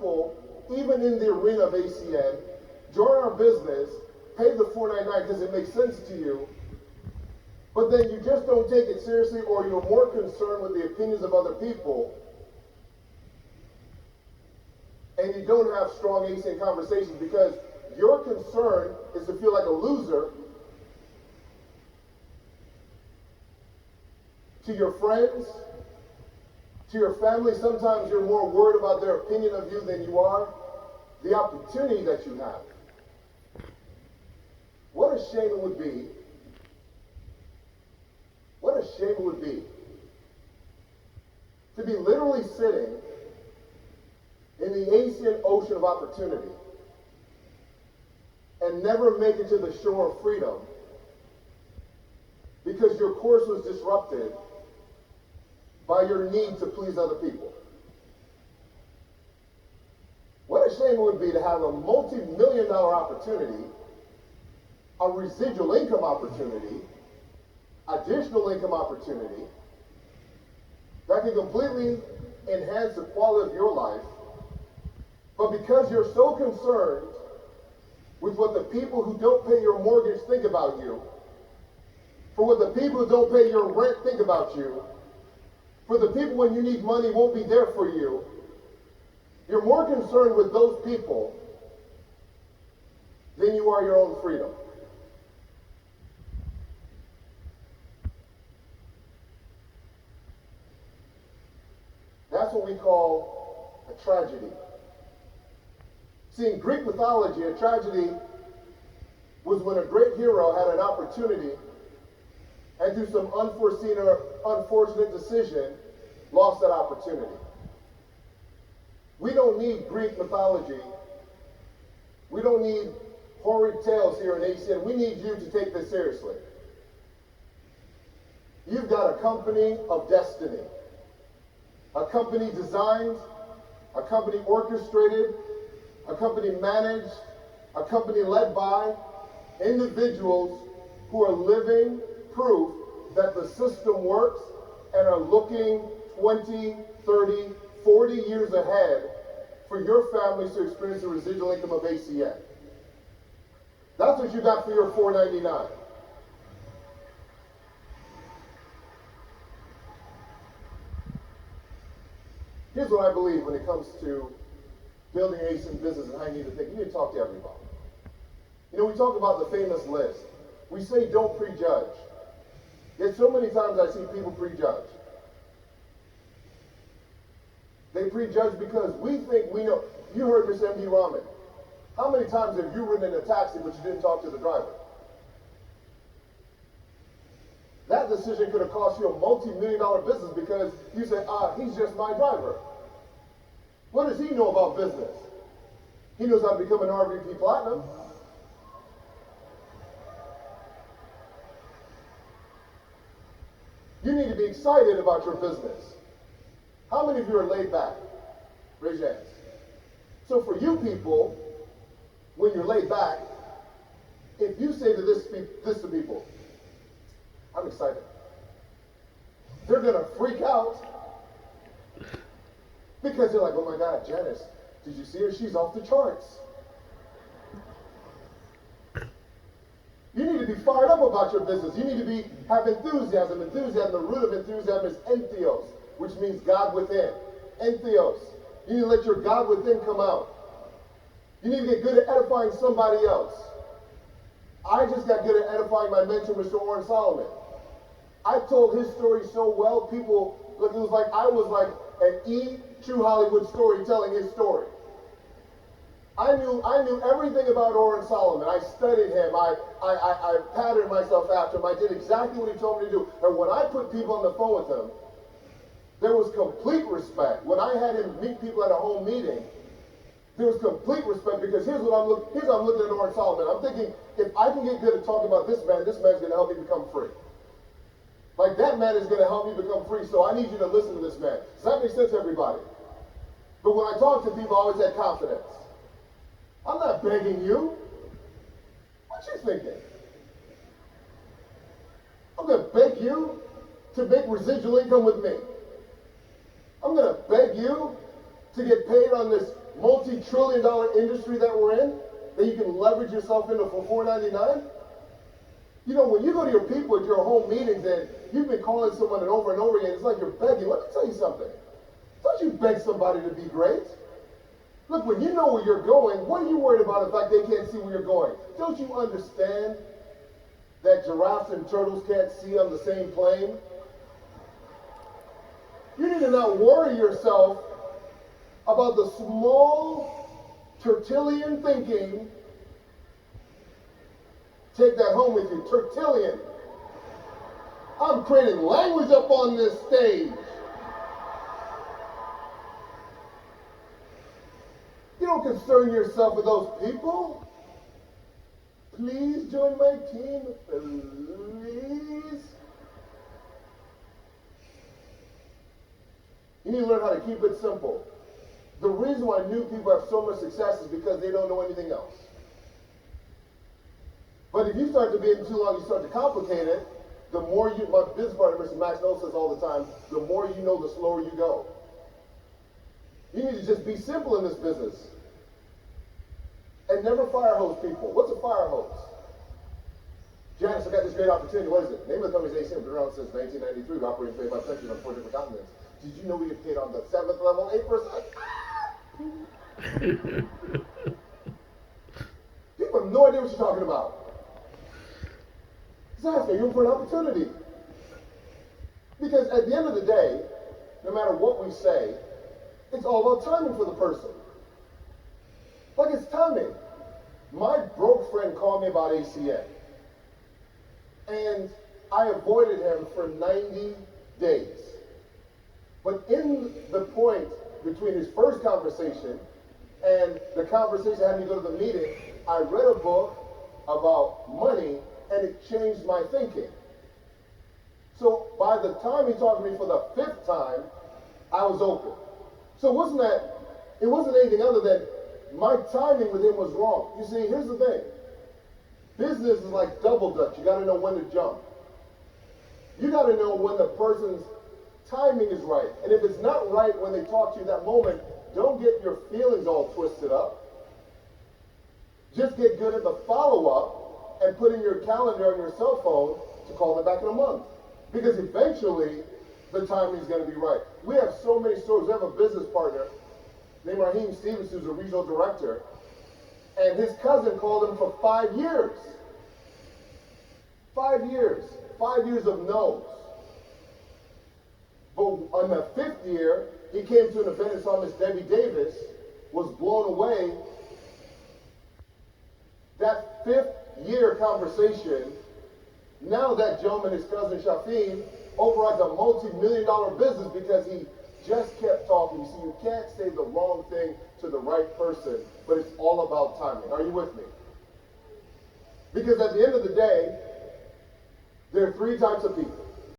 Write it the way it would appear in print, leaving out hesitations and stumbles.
people, even in the arena of ACN, join our business, pay the $4.99 because it makes sense to you, but then you just don't take it seriously, or you're more concerned with the opinions of other people, and you don't have strong ACN conversations because your concern is to feel like a loser to your friends, to your family. Sometimes you're more worried about their opinion of you than you are the opportunity that you have. What a shame it would be. What a shame it would be to be literally sitting in the ACN ocean of opportunity and never make it to the shore of freedom because your course was disrupted by your need to please other people. What a shame it would be to have a multi-million-dollar opportunity, a residual income opportunity, additional income opportunity that can completely enhance the quality of your life, but because you're so concerned with what the people who don't pay your mortgage think about you, for what the people who don't pay your rent think about you, for the people when you need money won't be there for you, you're more concerned with those people than you are your own freedom. That's what we call a tragedy. See, in Greek mythology, a tragedy was when a great hero had an opportunity and through some unforeseen or unfortunate decision, lost that opportunity. We don't need Greek mythology. We don't need horrid tales here in ACN. We need you to take this seriously. You've got a company of destiny. A company designed, a company orchestrated, a company managed, a company led by individuals who are living proof that the system works and are looking 20, 30, 40 years ahead for your families to experience the residual income of ACN. That's what you got for your $4.99. Here's what I believe when it comes to building ACN business and how you need to think. You need to talk to everybody. You know, we talk about the famous list. We say don't prejudge. Yet so many times I see people prejudge. They prejudge because we think we know. You heard Miss M.D. Rahman. How many times have you ridden in a taxi but you didn't talk to the driver? That decision could have cost you a multi-million-dollar business because you said, he's just my driver. What does he know about business? He knows how to become an RVP Platinum. You need to be excited about your business. How many of you are laid back? Raise your hands. So for you people, when you're laid back, if you say to this to people, I'm excited, they're going to freak out because they're like, oh my God, Janice, did you see her? She's off the charts. You need to be fired up about your business. You need to have enthusiasm. Enthusiasm, the root of enthusiasm is entheos, which means God within. Entheos. You need to let your God within come out. You need to get good at edifying somebody else. I just got good at edifying my mentor, Mr. Warren Solomon. I told his story so well, people, look, it was like I was like an E. True Hollywood story telling his story. I knew everything about Warren Solomon. I studied him. I patterned myself after him. I did exactly what he told me to do. And when I put people on the phone with him, there was complete respect. When I had him meet people at a home meeting, there was complete respect because here's I'm looking at Warren Solomon. I'm thinking, if I can get good at talking about this man's going to help me become free. Like that man is going to help me become free, so I need you to listen to this man. Does that make sense, everybody? But when I talk to people, I always had confidence. I'm not begging you. What you thinking? I'm going to beg you to make residual income with me. I'm going to beg you to get paid on this multi-trillion-dollar industry that we're in, that you can leverage yourself into for $4.99? You know, when you go to your people at your home meetings and you've been calling someone over and over again, it's like you're begging. Let me tell you something. Don't you beg somebody to be great. Look, when you know where you're going, what are you worried about the fact they can't see where you're going? Don't you understand that giraffes and turtles can't see on the same plane? You need to not worry yourself about the small Tertullian thinking. Take that home with you. Tertullian. I'm creating language up on this stage. You don't concern yourself with those people. Please join my team. Please. You need to learn how to keep it simple. The reason why new people have so much success is because they don't know anything else. But if you start to be in too long, you start to complicate it, the more you, my business partner, Mr. Max Knowles, says all the time, the more you know, the slower you go. You need to just be simple in this business. And never fire hose people. What's a fire hose? Janice, I got this great opportunity. What is it? The name of the company is ACM. Been around since 1993. We operate in 35 countries on 4 different continents. Did you know we get paid on the 7th level, 8%? People have no idea what you're talking about. Just ask, are you for an opportunity? Because at the end of the day, no matter what we say, it's all about timing for the person. Like, it's timing. My broke friend called me about ACN. And I avoided him for 90 days. But in the point between his first conversation and the conversation having to go to the meeting, I read a book about money and it changed my thinking. So by the time he talked to me for the 5th time, I was open. So it wasn't anything other than my timing with him was wrong. You see, here's the thing. Business is like double dutch. You got to know when to jump. You got to know when the person's timing is right. And if it's not right when they talk to you that moment, don't get your feelings all twisted up. Just get good at the follow-up and put in your calendar on your cell phone to call them back in a month. Because eventually, the timing is going to be right. We have so many stories. We have a business partner named Raheem Stevens, who's a regional director, and his cousin called him for 5 years. 5 years. 5 years of no's. But on the 5th year, he came to an event and saw Miss Debbie Davis, was blown away. That 5th year conversation, now that gentleman, his cousin Shafin, overrides a multi-million-dollar business because he just kept talking. You see, you can't say the wrong thing to the right person, but it's all about timing. Are you with me? Because at the end of the day, there are 3 types of people.